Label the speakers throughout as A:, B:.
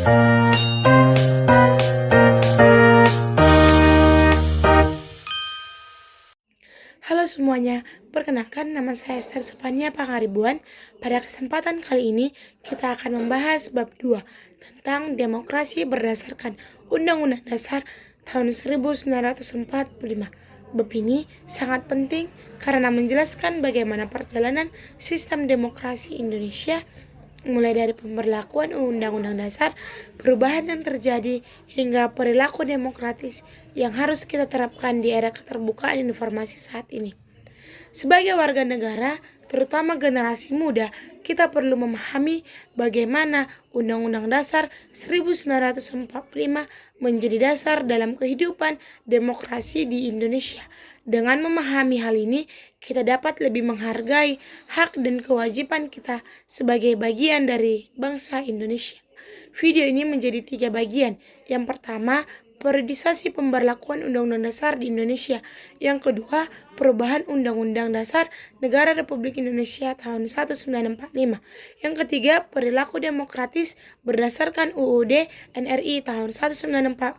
A: Halo semuanya, perkenalkan nama saya Esther Sepania Pangaribuan. Pada kesempatan kali ini kita akan membahas bab 2 tentang demokrasi berdasarkan Undang-Undang Dasar tahun 1945. Bab ini sangat penting karena menjelaskan bagaimana perjalanan sistem demokrasi Indonesia mulai dari pemberlakuan Undang-Undang Dasar, perubahan yang terjadi, hingga perilaku demokratis yang harus kita terapkan di era keterbukaan informasi saat ini. Sebagai warga negara, terutama generasi muda, kita perlu memahami bagaimana Undang-Undang Dasar 1945 menjadi dasar dalam kehidupan demokrasi di Indonesia. Dengan memahami hal ini, kita dapat lebih menghargai hak dan kewajiban kita sebagai bagian dari bangsa Indonesia. Video ini menjadi 3 bagian. Yang pertama, periodisasi pemberlakuan Undang-Undang Dasar di Indonesia. Yang kedua, perubahan Undang-Undang Dasar Negara Republik Indonesia tahun 1945. Yang ketiga, perilaku demokratis berdasarkan UUD NRI tahun 1945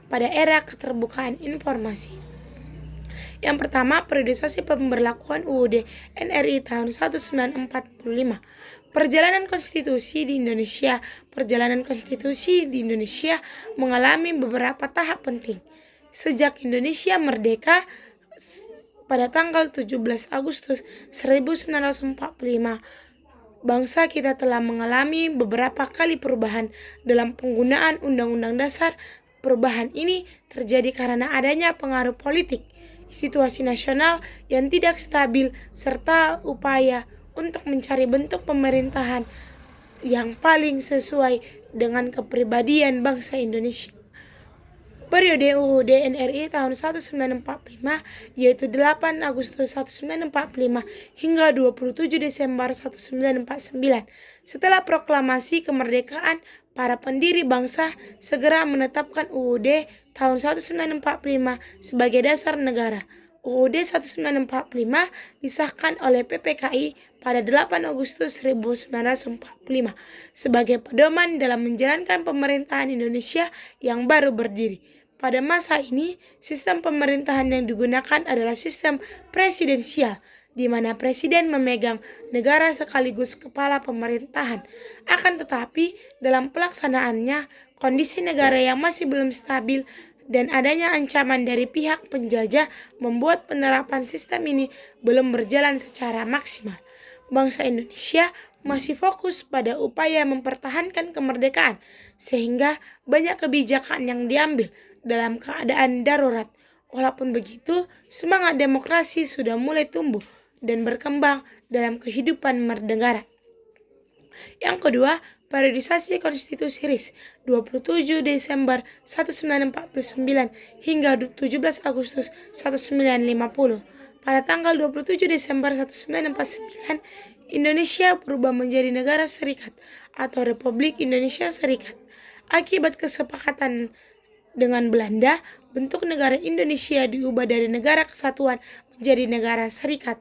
A: pada era keterbukaan informasi. Yang pertama, periodisasi pemberlakuan UUD NRI tahun 1945. Perjalanan konstitusi di Indonesia. Perjalanan konstitusi di Indonesia mengalami beberapa tahap penting. Sejak Indonesia merdeka pada tanggal 17 Agustus 1945, bangsa kita telah mengalami beberapa kali perubahan dalam penggunaan Undang-Undang Dasar. Perubahan ini terjadi karena adanya pengaruh politik, situasi nasional yang tidak stabil, serta upaya untuk mencari bentuk pemerintahan yang paling sesuai dengan kepribadian bangsa Indonesia. Periode UUD NRI tahun 1945 yaitu 8 Agustus 1945 hingga 27 Desember 1949. Setelah proklamasi kemerdekaan, para pendiri bangsa segera menetapkan UUD tahun 1945 sebagai dasar negara. UUD 1945 disahkan oleh PPKI pada 8 Agustus 1945 sebagai pedoman dalam menjalankan pemerintahan Indonesia yang baru berdiri. Pada masa ini, sistem pemerintahan yang digunakan adalah sistem presidensial, di mana presiden memegang negara sekaligus kepala pemerintahan. Akan tetapi, dalam pelaksanaannya, kondisi negara yang masih belum stabil dan adanya ancaman dari pihak penjajah membuat penerapan sistem ini belum berjalan secara maksimal. Bangsa Indonesia masih fokus pada upaya mempertahankan kemerdekaan, sehingga banyak kebijakan yang diambil dalam keadaan darurat. Walaupun begitu, semangat demokrasi sudah mulai tumbuh dan berkembang dalam kehidupan bernegara. Yang kedua, periodisasi konstitusi RIS 27 Desember 1949 hingga 17 Agustus 1950. Pada tanggal 27 Desember 1949, Indonesia berubah menjadi negara serikat atau Republik Indonesia Serikat. Akibat kesepakatan dengan Belanda, bentuk negara Indonesia diubah dari negara kesatuan menjadi negara serikat.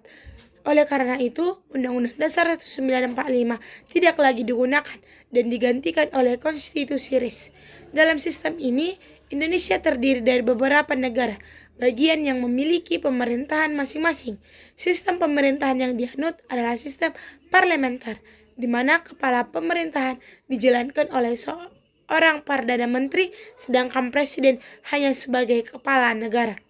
A: Oleh karena itu, Undang-Undang Dasar 1945 tidak lagi digunakan dan digantikan oleh Konstitusi RIS. Dalam sistem ini, Indonesia terdiri dari beberapa negara bagian yang memiliki pemerintahan masing-masing. Sistem pemerintahan yang dianut adalah sistem parlementer, di mana kepala pemerintahan dijalankan oleh seorang Perdana Menteri, sedangkan Presiden hanya sebagai kepala negara.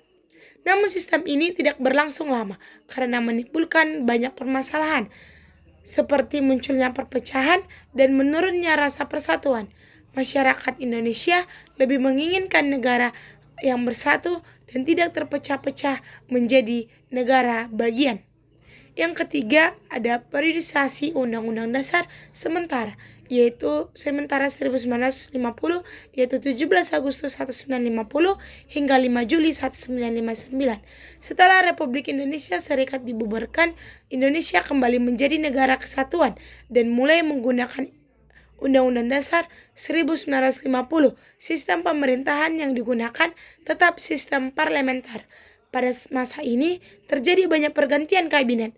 A: Namun sistem ini tidak berlangsung lama karena menimbulkan banyak permasalahan, seperti munculnya perpecahan dan menurunnya rasa persatuan. Masyarakat Indonesia lebih menginginkan negara yang bersatu dan tidak terpecah-pecah menjadi negara bagian. Yang ketiga, ada periodisasi Undang-Undang Dasar sementara, yaitu sementara 1950, yaitu 17 Agustus 1950 hingga 5 Juli 1959. Setelah Republik Indonesia Serikat dibubarkan, Indonesia kembali menjadi negara kesatuan dan mulai menggunakan Undang-Undang Dasar 1950. Sistem pemerintahan yang digunakan tetap sistem parlementer. Pada masa ini terjadi banyak pergantian kabinet.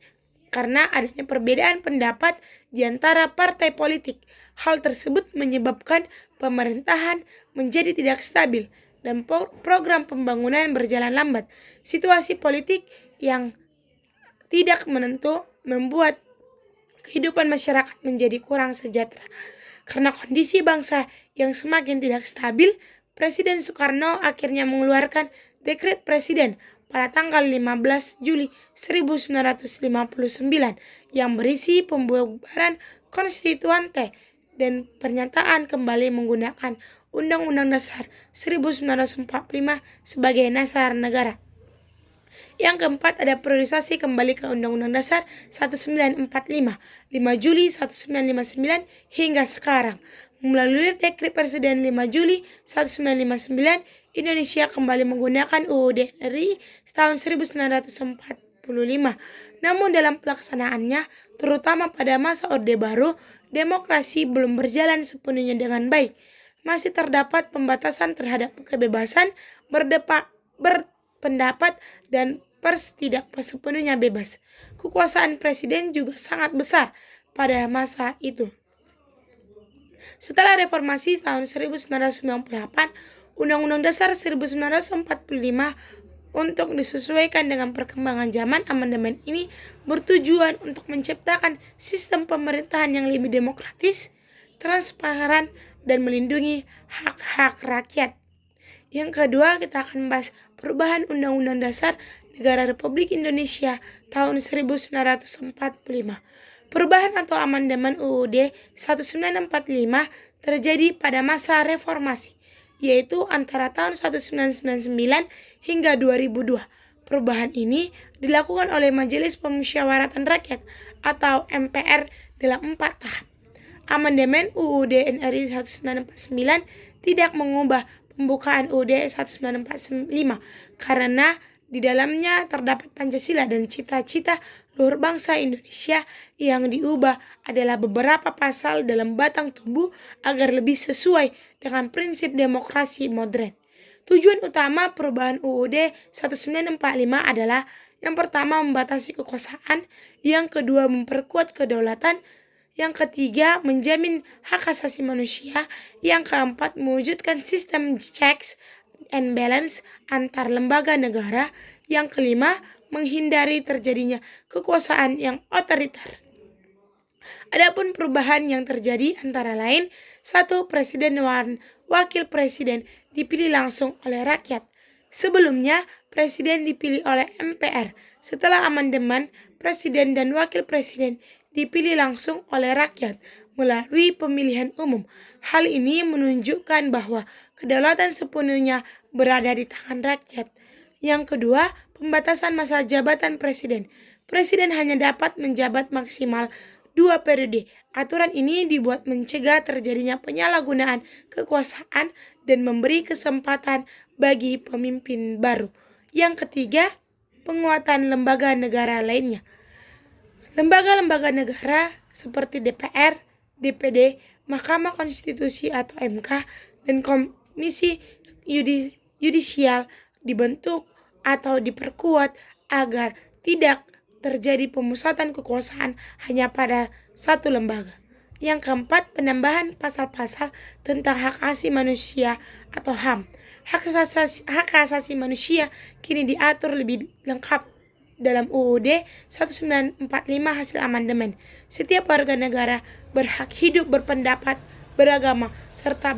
A: karena adanya perbedaan pendapat di antara partai politik. Hal tersebut menyebabkan pemerintahan menjadi tidak stabil dan program pembangunan berjalan lambat. Situasi politik yang tidak menentu membuat kehidupan masyarakat menjadi kurang sejahtera. Karena kondisi bangsa yang semakin tidak stabil, Presiden Soekarno akhirnya mengeluarkan Dekret Presiden pada tanggal 15 Juli 1959 yang berisi pembubaran konstituante dan pernyataan kembali menggunakan Undang-Undang Dasar 1945 sebagai dasar negara. Yang keempat, ada priorisasi kembali ke Undang-Undang Dasar 1945, 5 Juli 1959 hingga sekarang. Melalui Dekret Presiden 5 Juli 1959, Indonesia kembali menggunakan UUD RI tahun 1945. Namun dalam pelaksanaannya, terutama pada masa Orde Baru, demokrasi belum berjalan sepenuhnya dengan baik. Masih terdapat pembatasan terhadap kebebasan berpendapat dan pers tidak sepenuhnya bebas. Kekuasaan presiden juga sangat besar pada masa itu. Setelah reformasi tahun 1998, Undang-Undang Dasar 1945 untuk disesuaikan dengan perkembangan zaman, amandemen ini bertujuan untuk menciptakan sistem pemerintahan yang lebih demokratis, transparan, dan melindungi hak-hak rakyat. Yang kedua, kita akan membahas perubahan Undang-Undang Dasar Negara Republik Indonesia tahun 1945. Perubahan atau amandemen UUD 1945 terjadi pada masa reformasi, yaitu antara tahun 1999 hingga 2002. Perubahan ini dilakukan oleh Majelis Pemusyawaratan Rakyat atau MPR dalam 4 tahap. Amandemen UUD NRI 1949 tidak mengubah pembukaan UUD 1945 karena di dalamnya terdapat Pancasila dan cita-cita luhur bangsa Indonesia. Yang diubah adalah beberapa pasal dalam batang tubuh agar lebih sesuai dengan prinsip demokrasi modern. Tujuan utama perubahan UUD 1945 adalah yang pertama membatasi kekuasaan, yang kedua memperkuat kedaulatan, yang ketiga menjamin hak asasi manusia, yang keempat mewujudkan sistem checks and balance antar lembaga negara, yang kelima menghindari terjadinya kekuasaan yang otoriter. Adapun perubahan yang terjadi antara lain, 1. Presiden dan wakil presiden dipilih langsung oleh rakyat. Sebelumnya, presiden dipilih oleh MPR. Setelah amandemen, presiden dan wakil presiden dipilih langsung oleh rakyat melalui pemilihan umum. Hal ini menunjukkan bahwa kedaulatan sepenuhnya berada di tangan rakyat. Yang kedua, pembatasan masa jabatan presiden. Presiden hanya dapat menjabat maksimal 2 periode. Aturan ini dibuat mencegah terjadinya penyalahgunaan kekuasaan dan memberi kesempatan bagi pemimpin baru. Yang ketiga, penguatan lembaga negara lainnya. Lembaga-lembaga negara seperti DPR, DPD, Mahkamah Konstitusi atau MK, dan Komisi Yudisial dibentuk atau diperkuat agar tidak terjadi pemusatan kekuasaan hanya pada satu lembaga. Yang keempat, penambahan pasal-pasal tentang hak asasi manusia atau HAM. Hak asasi manusia kini diatur lebih lengkap dalam UUD 1945 hasil amandemen. Setiap warga negara berhak hidup, berpendapat, beragama, serta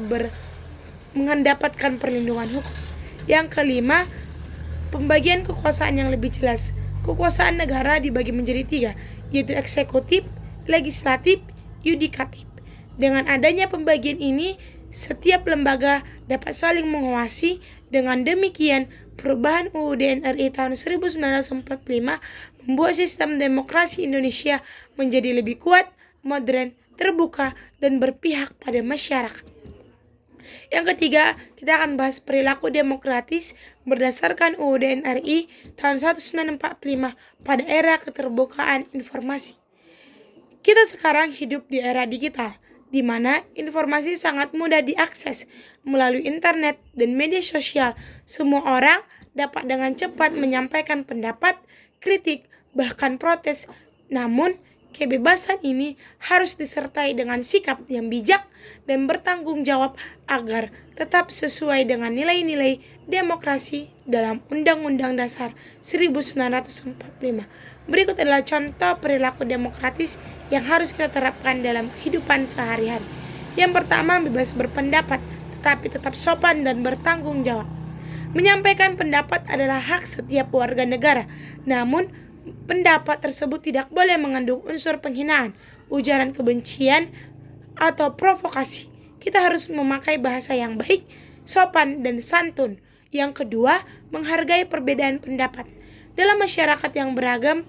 A: mendapatkan perlindungan hukum. Yang kelima, pembagian kekuasaan yang lebih jelas. Kekuasaan negara dibagi menjadi 3, yaitu eksekutif, legislatif, yudikatif. Dengan adanya pembagian ini, setiap lembaga dapat saling mengawasi. Dengan demikian, perubahan UUD NRI tahun 1945 membuat sistem demokrasi Indonesia menjadi lebih kuat, modern, terbuka, dan berpihak pada masyarakat. Yang ketiga, kita akan bahas perilaku demokratis berdasarkan UUD NRI tahun 1945 pada era keterbukaan informasi. Kita sekarang hidup di era digital, di mana informasi sangat mudah diakses melalui internet dan media sosial. Semua orang dapat dengan cepat menyampaikan pendapat, kritik, bahkan protes Namun, kebebasan ini harus disertai dengan sikap yang bijak dan bertanggung jawab agar tetap sesuai dengan nilai-nilai demokrasi dalam Undang-Undang Dasar 1945. Berikut adalah contoh perilaku demokratis yang harus kita terapkan dalam kehidupan sehari-hari. Yang pertama, bebas berpendapat, tetapi tetap sopan dan bertanggung jawab. Menyampaikan pendapat adalah hak setiap warga negara, namun pendapat tersebut tidak boleh mengandung unsur penghinaan, ujaran kebencian, atau provokasi. Kita harus memakai bahasa yang baik, sopan, dan santun. Yang kedua, menghargai perbedaan pendapat. Dalam masyarakat yang beragam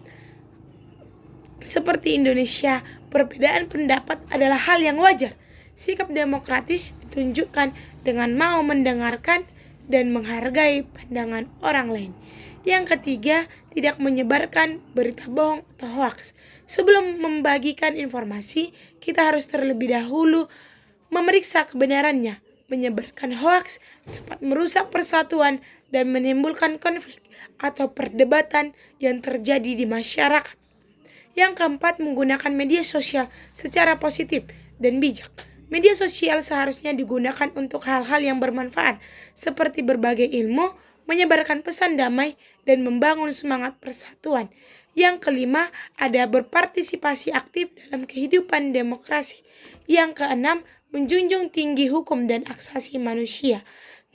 A: seperti Indonesia, perbedaan pendapat adalah hal yang wajar. Sikap demokratis ditunjukkan dengan mau mendengarkan dan menghargai pandangan orang lain. Yang ketiga, tidak menyebarkan berita bohong atau hoaks. Sebelum membagikan informasi, kita harus terlebih dahulu memeriksa kebenarannya. Menyebarkan hoaks dapat merusak persatuan dan menimbulkan konflik atau perdebatan yang terjadi di masyarakat. Yang keempat, menggunakan media sosial secara positif dan bijak. Media sosial seharusnya digunakan untuk hal-hal yang bermanfaat, seperti berbagai ilmu, menyebarkan pesan damai, dan membangun semangat persatuan. Yang kelima, ada berpartisipasi aktif dalam kehidupan demokrasi. Yang keenam, menjunjung tinggi hukum dan hak asasi manusia.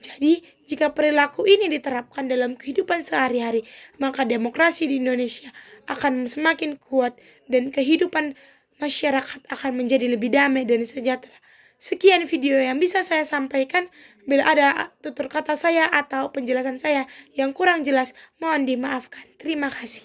A: Jadi, jika perilaku ini diterapkan dalam kehidupan sehari-hari, maka demokrasi di Indonesia akan semakin kuat dan kehidupan masyarakat akan menjadi lebih damai dan sejahtera. Sekian video yang bisa saya sampaikan. Bila ada tutur kata saya atau penjelasan saya yang kurang jelas, mohon dimaafkan. Terima kasih.